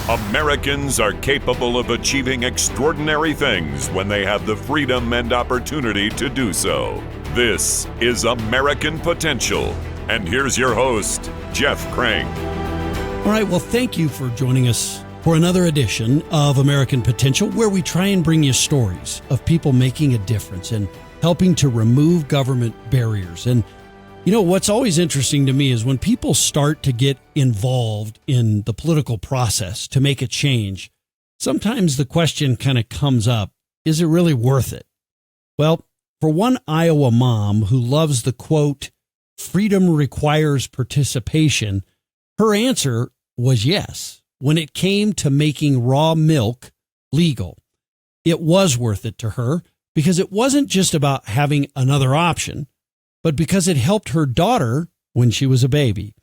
Americans are capable of achieving extraordinary things when they have the freedom and opportunity to do so. This is American Potential. And here's your host, Jeff Crank. All right, well, thank you for joining us for another edition of American Potential, where we try and bring you stories of people making a difference and helping to remove government barriers. And you know, what's always interesting to me is when people start to get involved in the political process to make a change, sometimes the question kind of comes up, is it really worth it? Well, for one Iowa mom who loves the quote, freedom requires participation, her answer was yes. When it came to making raw milk legal, it was worth it to her because it wasn't just about having another option, but because it helped her daughter when she was a baby.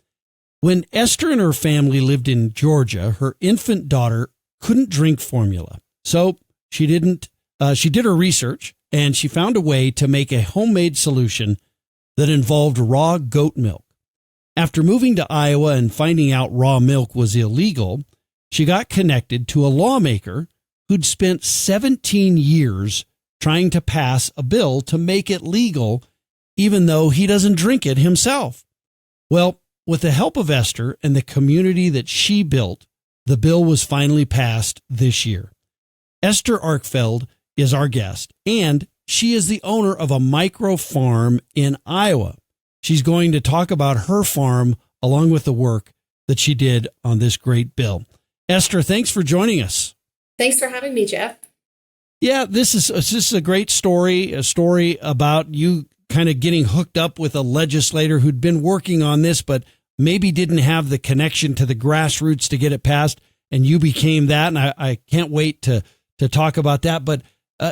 When Esther and her family lived in Georgia, her infant daughter couldn't drink formula. So she did her research and she found a way to make a homemade solution that involved raw goat milk. After moving to Iowa and finding out raw milk was illegal, she got connected to a lawmaker who'd spent 17 years trying to pass a bill to make it legal, even though he doesn't drink it himself. Well, with the help of Esther and the community that she built, the bill was finally passed this year. Esther Arkfeld is our guest, and she is the owner of a micro farm in Iowa. She's going to talk about her farm along with the work that she did on this great bill. Esther, thanks for joining us. Thanks for having me, Jeff. Yeah, this is a great story, a story about you kind of getting hooked up with a legislator who'd been working on this, but maybe didn't have the connection to the grassroots to get it passed, and you became that. And I can't wait to talk about that. But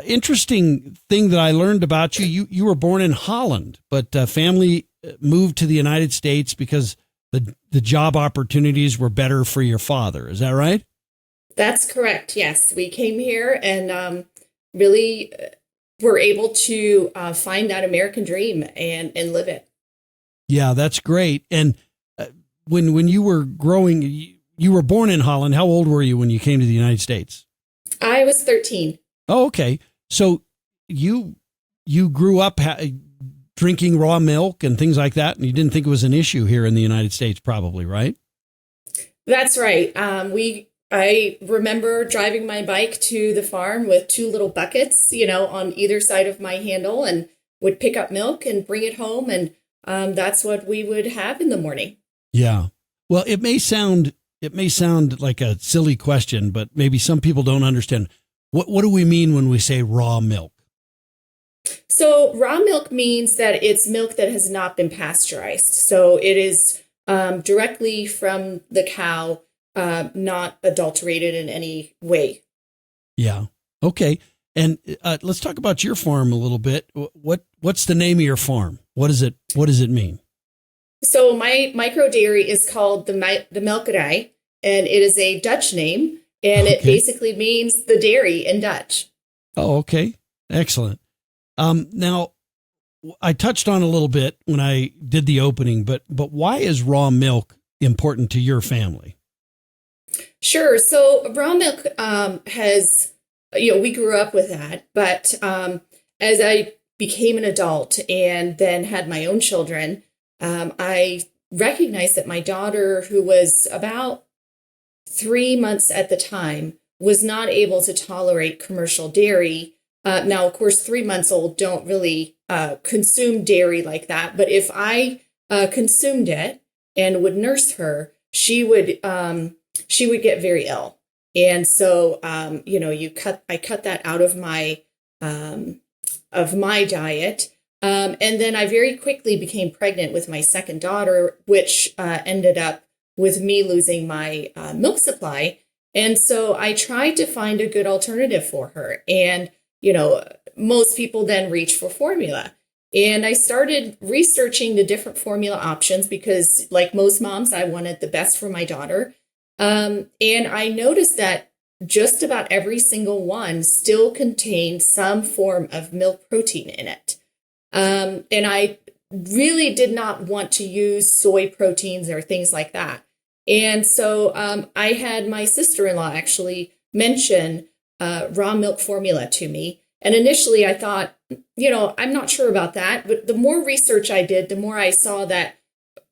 interesting thing that I learned about you were born in Holland, but family moved to the United States because the job opportunities were better for your father. Is that right? That's correct. Yes, we came here and really were able to find that American dream and live it. Yeah, that's great. And when you were growing, you were born in Holland. How old were you when you came to the United States? I was 13. Oh, okay. So you grew up drinking raw milk and things like that, and you didn't think it was an issue here in the United States, probably, right? That's right. I remember driving my bike to the farm with two little buckets, on either side of my handle, and would pick up milk and bring it home. And that's what we would have in the morning. Yeah. Well, it may sound like a silly question, but maybe some people don't understand. What do we mean when we say raw milk? So raw milk means that it's milk that has not been pasteurized. So it is directly from the cow, not adulterated in any way. Yeah. Okay. And let's talk about your farm a little bit. What's the name of your farm? What does it mean? So my micro dairy is called the Melkerij, and it is a Dutch name, and it basically means the dairy in Dutch. Oh, okay. Excellent. Now, I touched on a little bit when I did the opening, but why is raw milk important to your family? Sure. So raw milk has, we grew up with that. But as I became an adult and then had my own children, I recognized that my daughter, who was about 3 months at the time, was not able to tolerate commercial dairy. Now, of course, 3 months old don't really consume dairy like that. But if I consumed it and would nurse her, she would get very ill. And so, I cut that out of my diet. And then I very quickly became pregnant with my second daughter, which ended up with me losing my milk supply. And so I tried to find a good alternative for her. And, most people then reach for formula. And I started researching the different formula options because, like most moms, I wanted the best for my daughter. And I noticed that just about every single one still contained some form of milk protein in it. And I really did not want to use soy proteins or things like that. And so I had my sister-in-law actually mention raw milk formula to me. And initially I thought, I'm not sure about that. But the more research I did, the more I saw that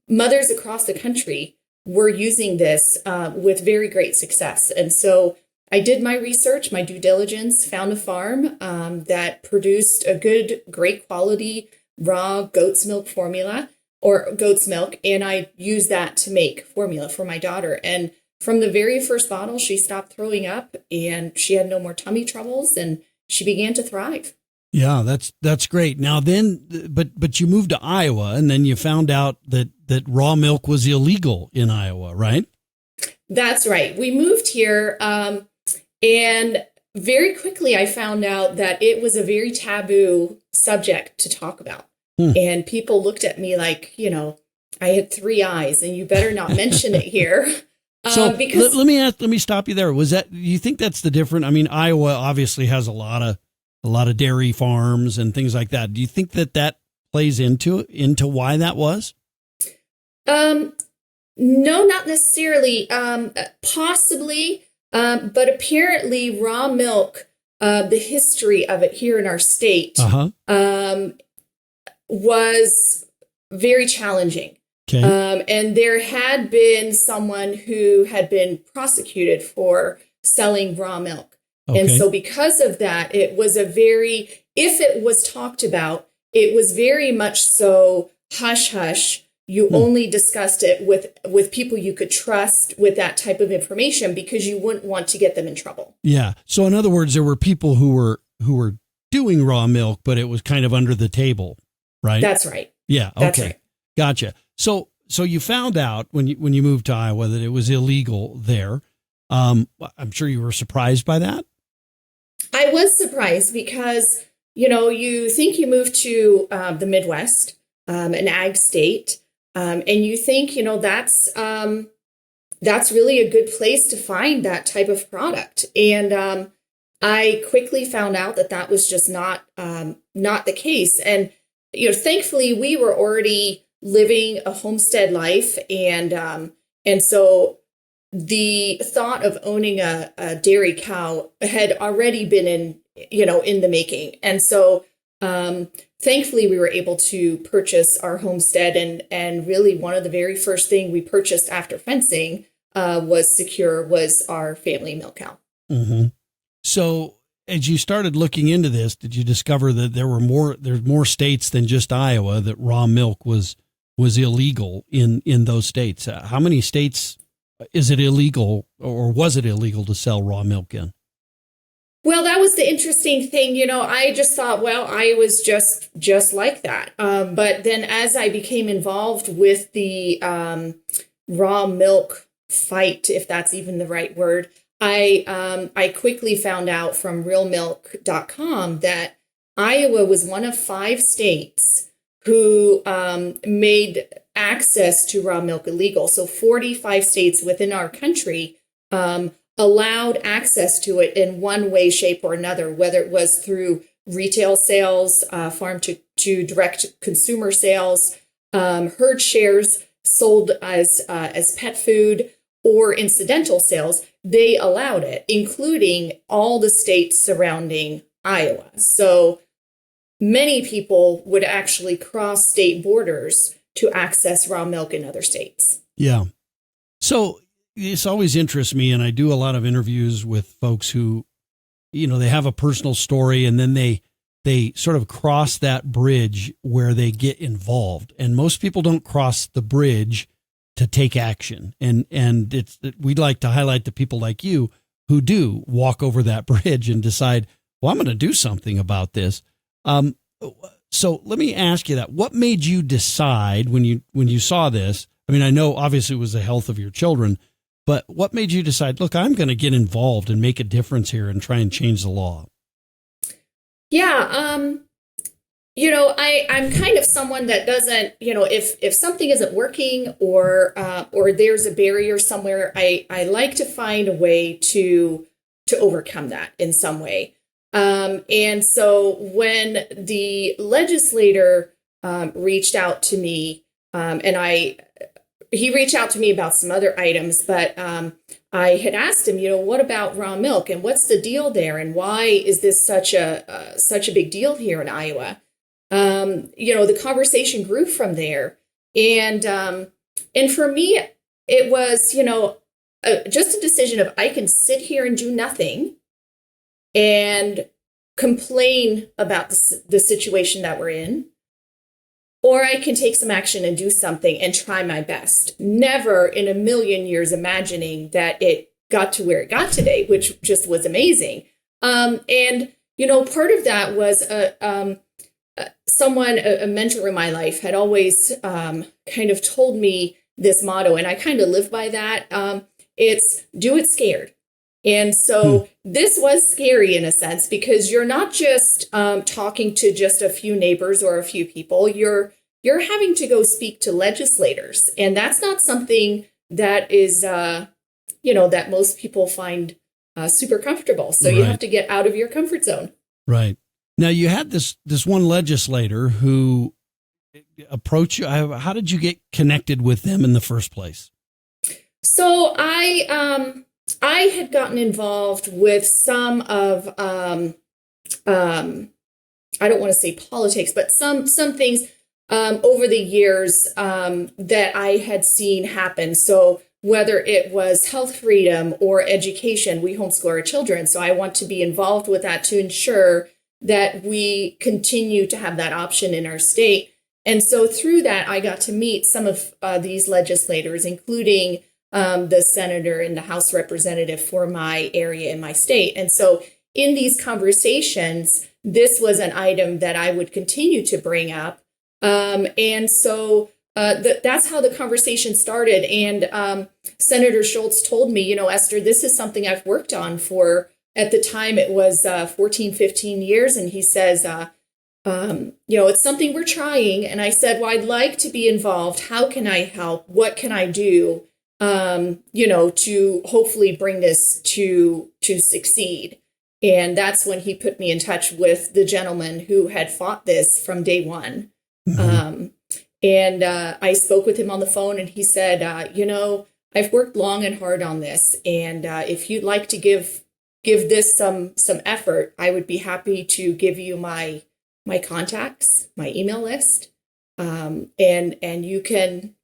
mothers across the country were using this with very great success. And so I did my research, my due diligence, found a farm that produced a great quality raw goat's milk formula or goat's milk. And I used that to make formula for my daughter. And from the very first bottle, she stopped throwing up and she had no more tummy troubles and she began to thrive. Yeah, that's great. Now then, but you moved to Iowa and then you found out that raw milk was illegal in Iowa, right? That's right. We moved here and very quickly I found out that it was a very taboo subject to talk about. And people looked at me like, I had 3 eyes and you better not mention it here. So because let me stop you there. Do you think that's the difference? I mean, Iowa obviously has a lot of dairy farms and things like that. Do you think that plays into why that was? No, not necessarily. Possibly, but apparently raw milk, the history of it here in our state, was very challenging. Okay. And there had been someone who had been prosecuted for selling raw milk. Okay. And so because of that, it was if it was talked about, it was very much so hush hush. You only discussed it with people you could trust with that type of information because you wouldn't want to get them in trouble. Yeah. So in other words, there were people who were doing raw milk, but it was kind of under the table, right? That's right. Yeah. Okay. That's right. Gotcha. So you found out when you moved to Iowa that it was illegal there. I'm sure you were surprised by that. I was surprised because, you think you moved to the Midwest, an ag state, and you think, that's really a good place to find that type of product. And I quickly found out that was just not the case. And, thankfully, we were already living a homestead life. And so the thought of owning a dairy cow had already been in the making. And so thankfully we were able to purchase our homestead and really one of the very first thing we purchased after fencing was our family milk cow. Mm-hmm. So as you started looking into this, did you discover that there's more states than just Iowa that raw milk was illegal in those states? How many states is it illegal or was it illegal to sell raw milk in? Well, that was the interesting thing. I just thought, well, Iowa's just like that. But then as I became involved with the raw milk fight, if that's even the right word, I quickly found out from realmilk.com that Iowa was one of 5 states who made access to raw milk illegal. So 45 states within our country allowed access to it in one way, shape, or another, whether it was through retail sales, farm to direct consumer sales, herd shares sold as pet food, or incidental sales. They allowed it, including all the states surrounding Iowa. So many people would actually cross state borders to access raw milk in other states. Yeah. So this always interests me, and I do a lot of interviews with folks who, they have a personal story and then they sort of cross that bridge where they get involved. And most people don't cross the bridge to take action. And we'd like to highlight the people like you who do walk over that bridge and decide, well, I'm going to do something about this. So let me ask you that. What made you decide when you saw this? I mean, I know obviously it was the health of your children, but what made you decide, look, I'm going to get involved and make a difference here and try and change the law? Yeah. I'm kind of someone that doesn't, if something isn't working or there's a barrier somewhere, I like to find a way to overcome that in some way. And so when the legislator reached out to me, and I he reached out to me about some other items, but I had asked him, what about raw milk and what's the deal there and why is this such a big deal here in Iowa? The conversation grew from there, and for me, it was just a decision of I can sit here and do nothing and complain about the situation that we're in. Or I can take some action and do something and try my best. Never in a million years imagining that it got to where it got today, which just was amazing. Part of that was a mentor in my life had always kind of told me this motto, and I kind of live by that. It's do it scared. And so this was scary in a sense, because you're not just talking to just a few neighbors or a few people. You're having to go speak to legislators. And that's not something that is, that most people find super comfortable. So you have to get out of your comfort zone. Right. Now, you had this one legislator who approached you. How did you get connected with them in the first place? So I had gotten involved with some of, I don't want to say politics, but some things over the years that I had seen happen. So whether it was health freedom or education, we homeschool our children. So I want to be involved with that to ensure that we continue to have that option in our state. And so through that, I got to meet some of these legislators, including the senator and the House representative for my area in my state. And so in these conversations, this was an item that I would continue to bring up. That's how the conversation started. And Senator Schultz told me, Esther, this is something I've worked on for, at the time it was 14, 15 years. And he says, it's something we're trying. And I said, well, I'd like to be involved. How can I help? What can I do? To hopefully bring this to succeed. And that's when he put me in touch with the gentleman who had fought this from day one. Mm-hmm. I spoke with him on the phone, and he said, I've worked long and hard on this. And if you'd like to give this some effort, I would be happy to give you my contacts, my email list. And you can,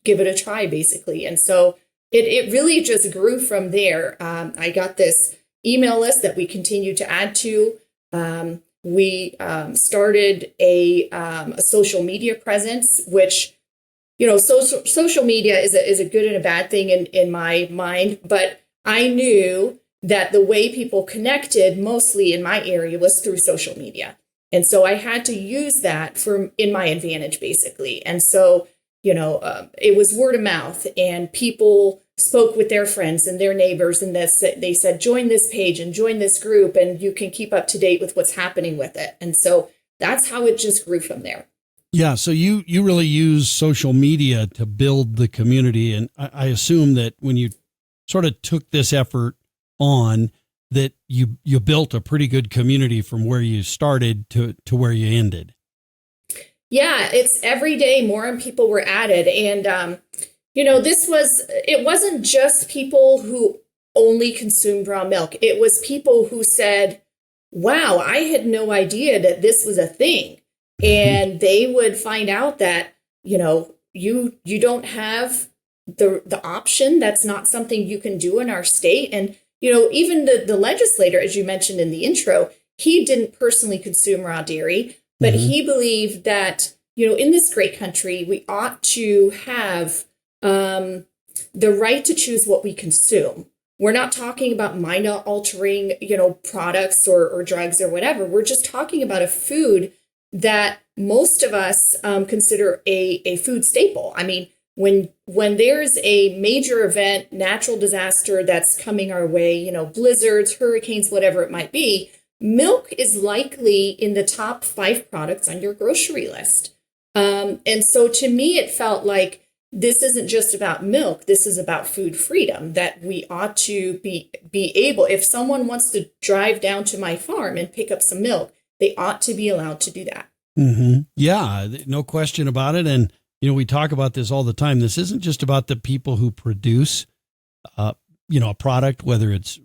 give it a try, basically. And so it really just grew from there. I got this email list that we continue to add to. We started a social media presence, which, social media is a good and a bad thing in my mind. But I knew that the way people connected mostly in my area was through social media. And so I had to use that in my advantage, basically. And so it was word of mouth, and people spoke with their friends and their neighbors, and they said, join this page and join this group, and you can keep up to date with what's happening with it. And so that's how it just grew from there. Yeah. So you really use social media to build the community. And I assume that when you sort of took this effort on, that you built a pretty good community from where you started to where you ended. Yeah, it's every day more people were added. And, it wasn't just people who only consumed raw milk. It was people who said, wow, I had no idea that this was a thing. And they would find out that, you don't have the option. That's not something you can do in our state. And, even the legislator, as you mentioned in the intro, he didn't personally consume raw dairy. But he believed that, in this great country, we ought to have the right to choose what we consume. We're not talking about mind-altering, products or drugs or whatever. We're just talking about a food that most of us consider a food staple. I mean, when there's a major event, natural disaster that's coming our way, blizzards, hurricanes, whatever it might be, milk is likely in the top 5 products on your grocery list. And so to me, it felt like this isn't just about milk. This is about food freedom, that we ought to be able, if someone wants to drive down to my farm and pick up some milk, they ought to be allowed to do that. Mm-hmm. Yeah, no question about it. And, we talk about this all the time. This isn't just about the people who produce, a product, whether it's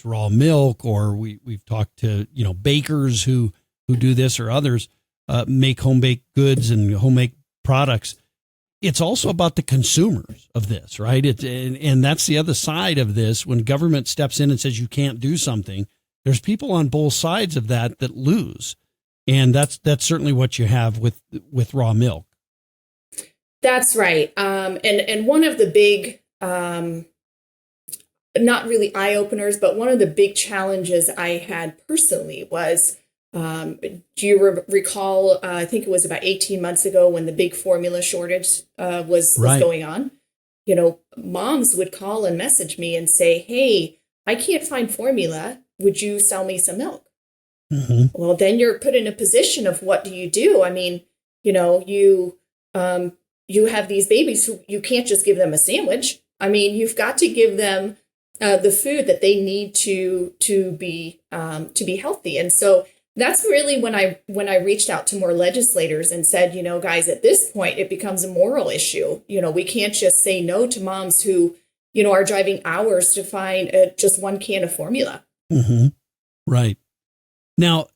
raw milk, or we've talked to, bakers who do this, or others make home baked goods and homemade products. It's also about the consumers of this, right? And that's the other side of this. When government steps in and says you can't do something, there's people on both sides of that lose. And that's certainly what you have with raw milk. That's right. And one of the big, not really eye openers, but one of the big challenges I had personally was, do you recall, I think it was about 18 months ago when the big formula shortage was going on. Moms would call and message me and say, hey, I can't find formula. Would you sell me some milk? Mm-hmm. Well, then you're put in a position of what do you do? I mean, you have these babies who you can't just give them a sandwich. I mean, you've got to give them the food that they need to be healthy. And so that's really when I reached out to more legislators and said, guys, at this point, it becomes a moral issue. We can't just say no to moms who, are driving hours to find just one can of formula. Mm-hmm. Right. Now,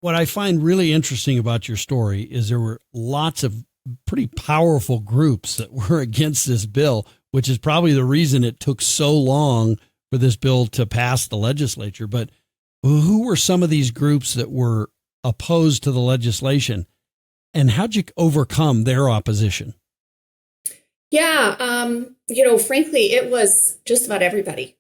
what I find really interesting about your story is there were lots of pretty powerful groups that were against this bill, which is probably the reason it took so long for this bill to pass the legislature. But who were some of these groups that were opposed to the legislation, and how'd you overcome their opposition? Yeah, frankly, it was just about everybody.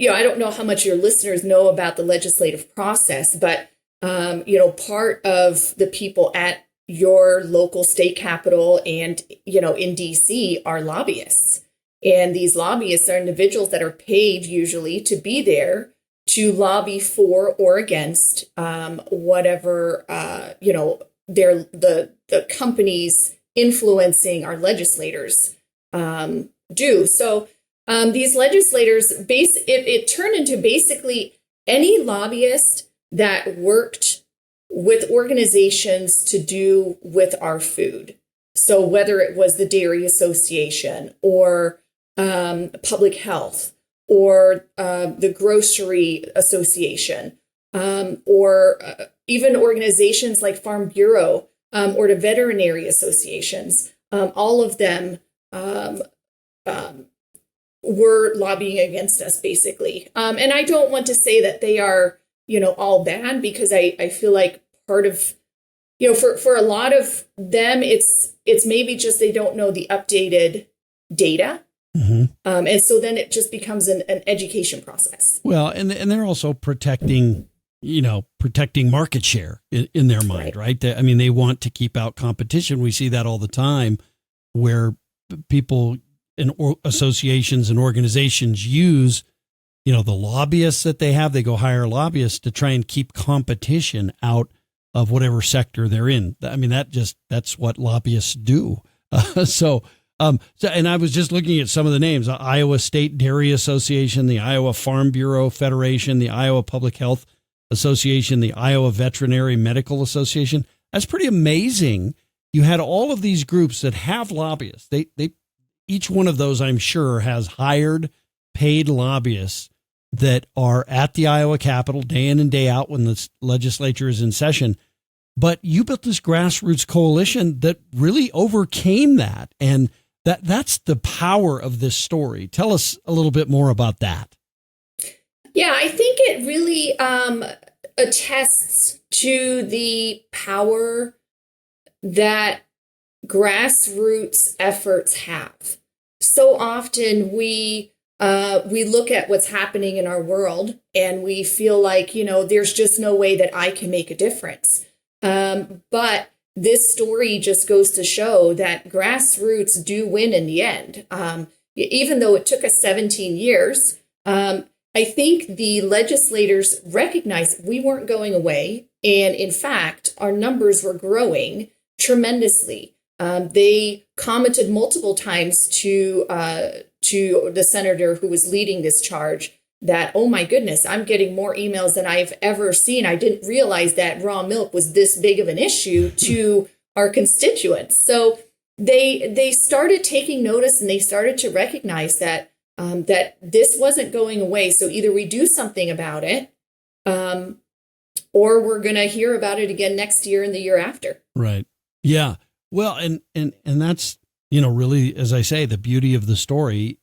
I don't know how much your listeners know about the legislative process, but, part of the people at your local state capitol and, in DC are lobbyists. And these lobbyists are individuals that are paid usually to be there to lobby for or against whatever, the companies influencing our legislators do. So these legislators, it turned into basically any lobbyist that worked with organizations to do with our food. So whether it was the Dairy Association or public health or the Grocery Association or even organizations like Farm Bureau or the Veterinary Associations, all of them were lobbying against us, basically. And I don't want to say that they are, all bad, because I feel like part of, for a lot of them, it's maybe just they don't know the updated data. Mm-hmm. And so then it just becomes an education process. Well, and they're also protecting market share in their mind, right? They want to keep out competition. We see that all the time where people and associations and organizations use, the lobbyists that they have. They go hire lobbyists to try and keep competition out of whatever sector they're in. That's what lobbyists do. And I was just looking at some of the names: Iowa State Dairy Association, the Iowa Farm Bureau Federation, the Iowa Public Health Association, the Iowa Veterinary Medical Association. That's pretty amazing. You had all of these groups that have lobbyists. They each one of those, I'm sure, has hired paid lobbyists that are at the Iowa Capitol day in and day out when the legislature is in session. But you built this grassroots coalition that really overcame that. And that's the power of this story. Tell us a little bit more about that. Yeah, I think it really attests to the power that grassroots efforts have. So often we look at what's happening in our world and we feel like, there's just no way that I can make a difference. But this story just goes to show that grassroots do win in the end. Even though it took us 17 years, I think the legislators recognized we weren't going away. And in fact, our numbers were growing tremendously. They commented multiple times to the senator who was leading this charge that, oh my goodness, I'm getting more emails than I've ever seen. I didn't realize that raw milk was this big of an issue to our constituents. So they started taking notice, and they started to recognize that that this wasn't going away. So either we do something about it, or we're going to hear about it again next year and the year after. Right. Yeah. Well, and that's, really, as I say, the beauty of the story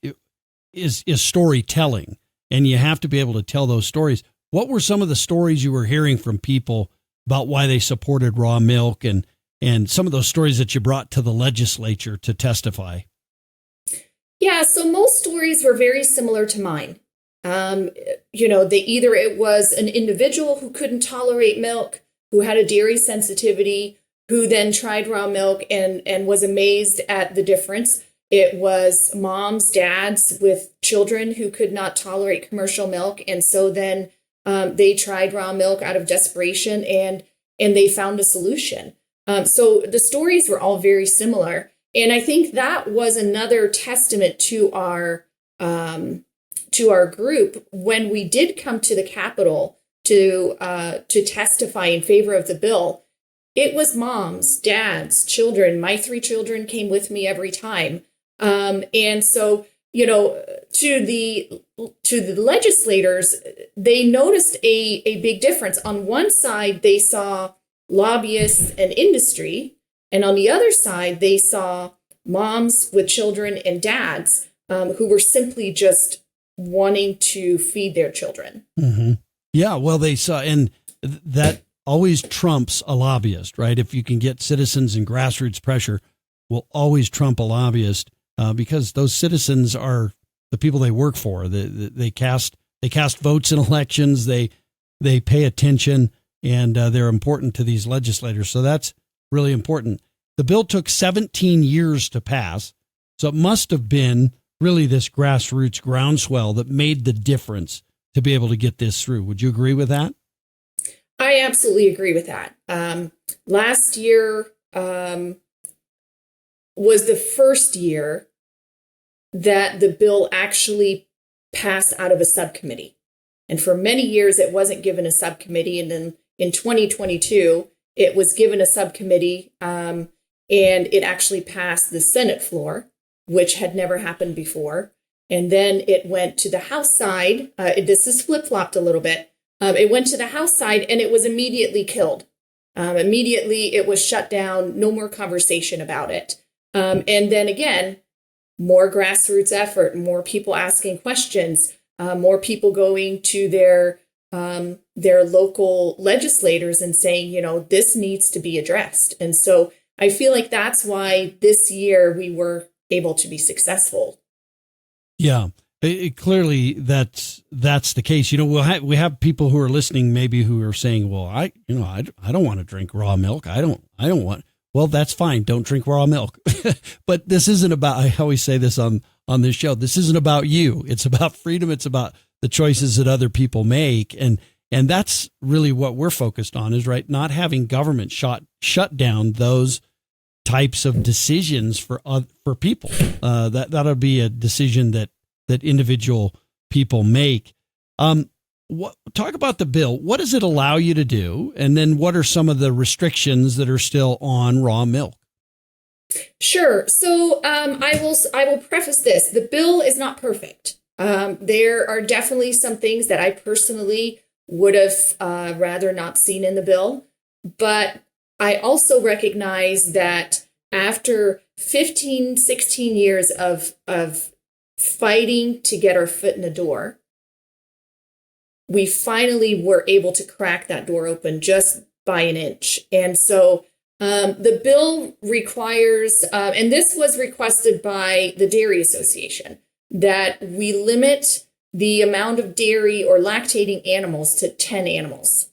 is storytelling, and you have to be able to tell those stories. What were some of the stories you were hearing from people about why they supported raw milk, and some of those stories that you brought to the legislature to testify? Yeah, so most stories were very similar to mine. It was an individual who couldn't tolerate milk, who had a dairy sensitivity, who then tried raw milk and was amazed at the difference. It was moms, dads with children who could not tolerate commercial milk. And so then they tried raw milk out of desperation, and they found a solution. So the stories were all very similar. And I think that was another testament to our group when we did come to the Capitol to testify in favor of the bill. It was moms, dads, children. My 3 children came with me every time. And so, to the legislators, they noticed a big difference. On one side, they saw lobbyists and industry, and on the other side, they saw moms with children and dads who were simply just wanting to feed their children. Mm-hmm. Yeah, well, they saw, and that always trumps a lobbyist, right? If you can get citizens and grassroots pressure, will always trump a lobbyist because those citizens are the people they work for. They cast votes in elections. They pay attention, and they're important to these legislators. So that's really important. The bill took 17 years to pass, so it must have been really this grassroots groundswell that made the difference to be able to get this through. Would you agree with that? I absolutely agree with that. Last year was the first year that the bill actually passed out of a subcommittee. And for many years, it wasn't given a subcommittee. And then in 2022, it was given a subcommittee, and it actually passed the Senate floor, which had never happened before. And then it went to the House side. This is flip-flopped a little bit. It went to the House side, and it was immediately killed. Immediately, it was shut down. No more conversation about it. And then again, more grassroots effort, more people asking questions, more people going to their local legislators and saying, this needs to be addressed. And so I feel like that's why this year we were able to be successful. Yeah. Clearly, that's the case. We have people who are listening, maybe who are saying, "Well, I don't want to drink raw milk. I don't want." Well, that's fine. Don't drink raw milk. But this isn't about. I always say this on this show. This isn't about you. It's about freedom. It's about the choices that other people make, and that's really what we're focused on. Is right, not having government shut down those types of decisions for people. That'll be a decision that individual people make. Talk about the bill. What does it allow you to do? And then what are some of the restrictions that are still on raw milk? Sure. So I will preface this. The bill is not perfect. There are definitely some things that I personally would have rather not seen in the bill. But I also recognize that after 15, 16 years of fighting to get our foot in the door, we finally were able to crack that door open just by an inch. And so the bill requires, and this was requested by the Dairy Association, that we limit the amount of dairy or lactating animals to 10 animals.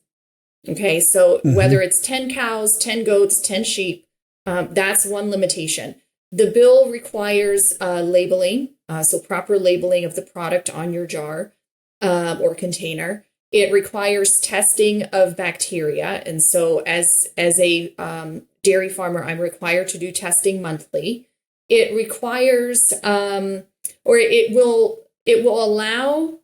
Okay, so whether it's 10 cows, 10 goats, 10 sheep, that's one limitation. The bill requires labeling, so proper labeling of the product on your jar or container. It requires testing of bacteria. And so as a dairy farmer, I'm required to do testing monthly. It requires, or it will allow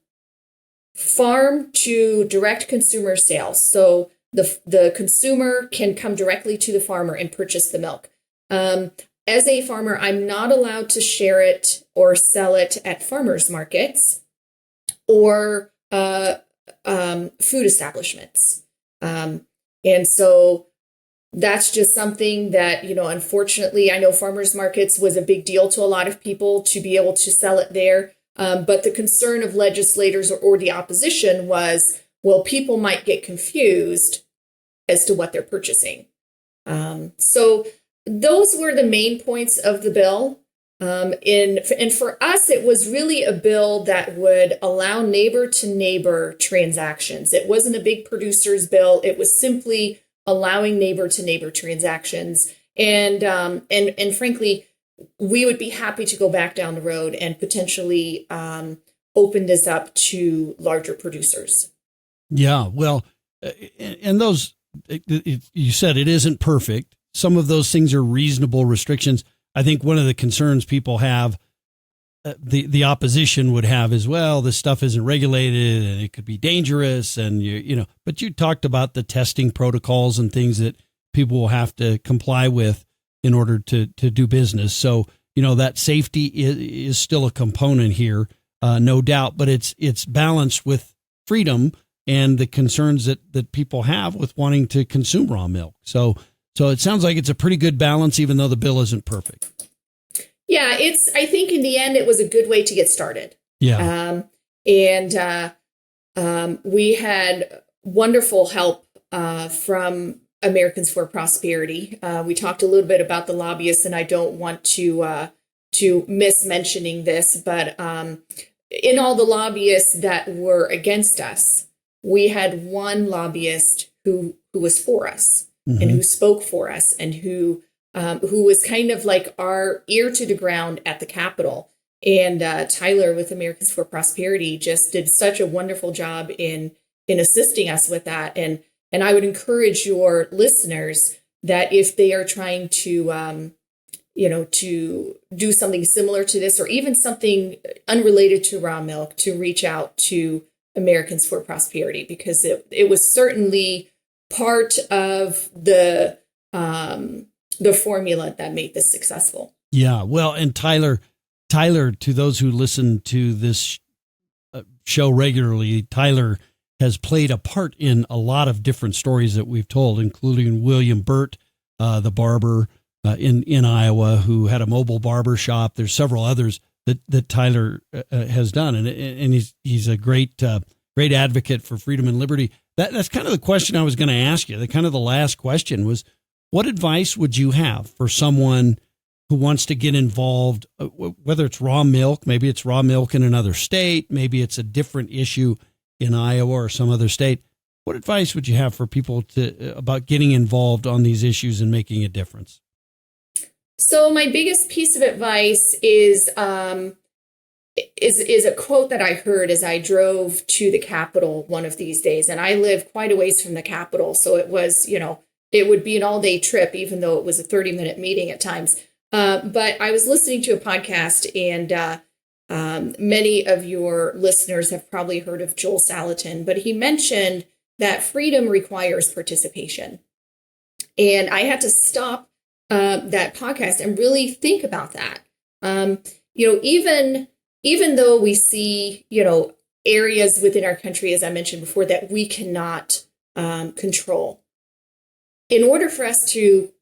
farm to direct consumer sales. So the consumer can come directly to the farmer and purchase the milk. As a farmer, I'm not allowed to share it or sell it at farmers markets or food establishments. And so that's just something that, unfortunately, I know farmers markets was a big deal to a lot of people to be able to sell it there. But the concern of legislators or the opposition was, well, people might get confused as to what they're purchasing. So those were the main points of the bill. And for us, it was really a bill that would allow neighbor to neighbor transactions. It wasn't a big producer's bill. It was simply allowing neighbor to neighbor transactions. And frankly, we would be happy to go back down the road and potentially open this up to larger producers. Yeah, well, and those, you said it isn't perfect. Some of those things are reasonable restrictions. I think one of the concerns people have, the opposition would have as well, this stuff isn't regulated and it could be dangerous. And, but you talked about the testing protocols and things that people will have to comply with in order to do business. So, that safety is still a component here, no doubt, but it's balanced with freedom and the concerns that people have with wanting to consume raw milk. So it sounds like it's a pretty good balance, even though the bill isn't perfect. Yeah, I think in the end, it was a good way to get started. Yeah. We had wonderful help from Americans for Prosperity. We talked a little bit about the lobbyists, and I don't want to miss mentioning this, but in all the lobbyists that were against us, we had one lobbyist who was for us. Mm-hmm. And who spoke for us and who was kind of like our ear to the ground at the Capitol. And Tyler with Americans for Prosperity just did such a wonderful job in assisting us with that. And I would encourage your listeners that if they are trying to, to do something similar to this or even something unrelated to raw milk, to reach out to Americans for Prosperity, because it was certainly part of the formula that made this successful. Yeah, well, and Tyler, to those who listen to this show regularly, Tyler has played a part in a lot of different stories that we've told, including William Burt, the barber in Iowa, who had a mobile barber shop. There's several others that Tyler has done, and he's a great advocate for freedom and liberty. That's kind of the question I was going to ask you. The last question was, what advice would you have for someone who wants to get involved, whether it's raw milk, maybe it's raw milk in another state, maybe it's a different issue in Iowa or some other state. What advice would you have for people about getting involved on these issues and making a difference? So my biggest piece of advice is a quote that I heard as I drove to the Capitol one of these days. And I live quite a ways from the Capitol. So it was, it would be an all-day trip, even though it was a 30-minute meeting at times. But I was listening to a podcast, and many of your listeners have probably heard of Joel Salatin, but he mentioned that freedom requires participation. And I had to stop that podcast and really think about that. Even though we see, areas within our country, as I mentioned before, that we cannot control, in order for us to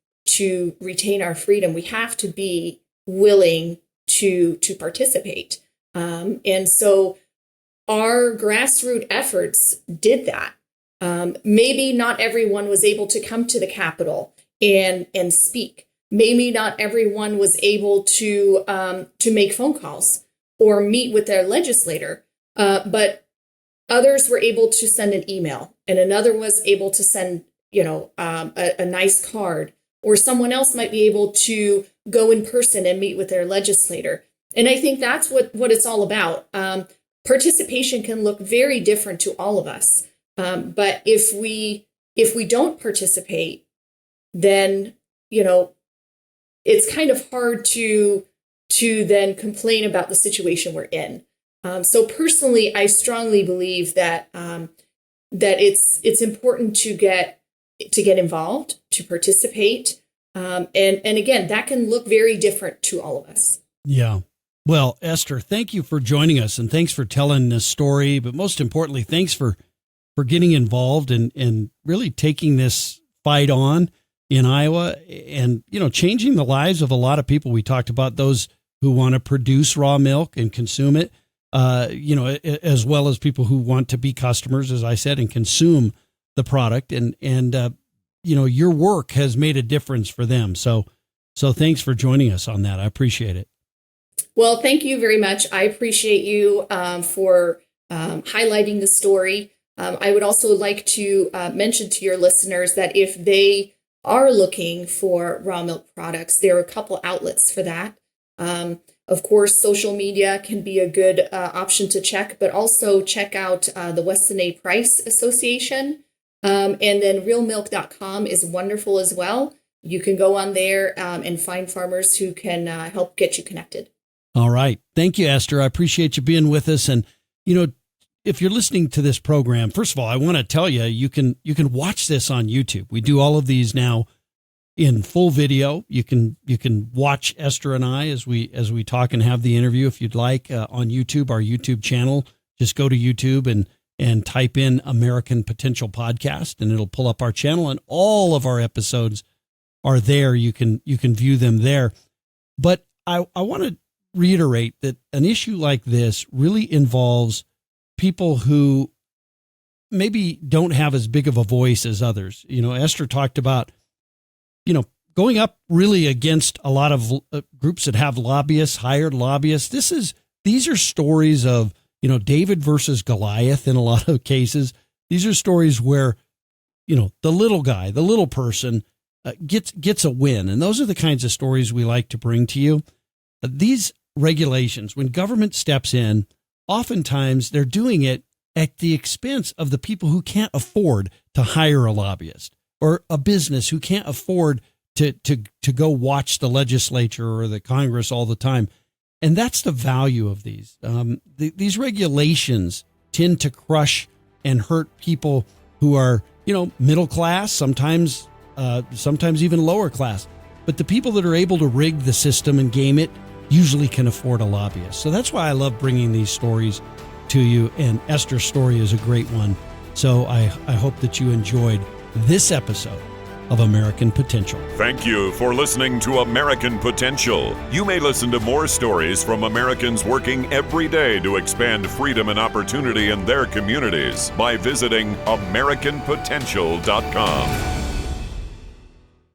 retain our freedom, we have to be willing to participate. And so our grassroots efforts did that. Maybe not everyone was able to come to the Capitol and speak. Maybe not everyone was able to make phone calls or meet with their legislator, but others were able to send an email, and another was able to send, a nice card, or someone else might be able to go in person and meet with their legislator. And I think that's what it's all about. Participation can look very different to all of us, but if we don't participate, then it's kind of hard to then complain about the situation we're in. So personally, I strongly believe that that it's important to get involved, to participate. And again, that can look very different to all of us. Yeah. Well, Esther, thank you for joining us, and thanks for telling this story. But most importantly, thanks for getting involved and really taking this fight on in Iowa and, changing the lives of a lot of people. We talked about those who want to produce raw milk and consume it, as well as people who want to be customers, as I said, and consume the product. And your work has made a difference for them. So thanks for joining us on that. I appreciate it. Well, thank you very much. I appreciate you for highlighting the story. I would also like to mention to your listeners that if they are looking for raw milk products, there are a couple outlets for that. Of course, social media can be a good option to check, but also check out the Weston A. Price Association. And then realmilk.com is wonderful as well. You can go on there and find farmers who can help get you connected. All right. Thank you, Esther. I appreciate you being with us. And, if you're listening to this program, first of all, I want to tell you, you can watch this on YouTube. We do all of these now in full video. You can watch Esther and I as we talk and have the interview if you'd like on YouTube, our YouTube channel. Just go to YouTube and type in American Potential Podcast, and it'll pull up our channel, and all of our episodes are there. You can view them there. But I want to reiterate that an issue like this really involves people who maybe don't have as big of a voice as others. Esther talked about, going up really against a lot of groups that have lobbyists, hired lobbyists. These are stories of, David versus Goliath in a lot of cases. These are stories where, the little guy, the little person gets a win. And those are the kinds of stories we like to bring to you. These regulations, when government steps in, oftentimes they're doing it at the expense of the people who can't afford to hire a lobbyist, or a business who can't afford to go watch the legislature or the Congress all the time. And that's the value of these. These regulations tend to crush and hurt people who are, middle class, sometimes even lower class. But the people that are able to rig the system and game it usually can afford a lobbyist. So that's why I love bringing these stories to you. And Esther's story is a great one. So I hope that you enjoyed this episode of American Potential. Thank you for listening to American Potential. You may listen to more stories from Americans working every day to expand freedom and opportunity in their communities by visiting AmericanPotential.com.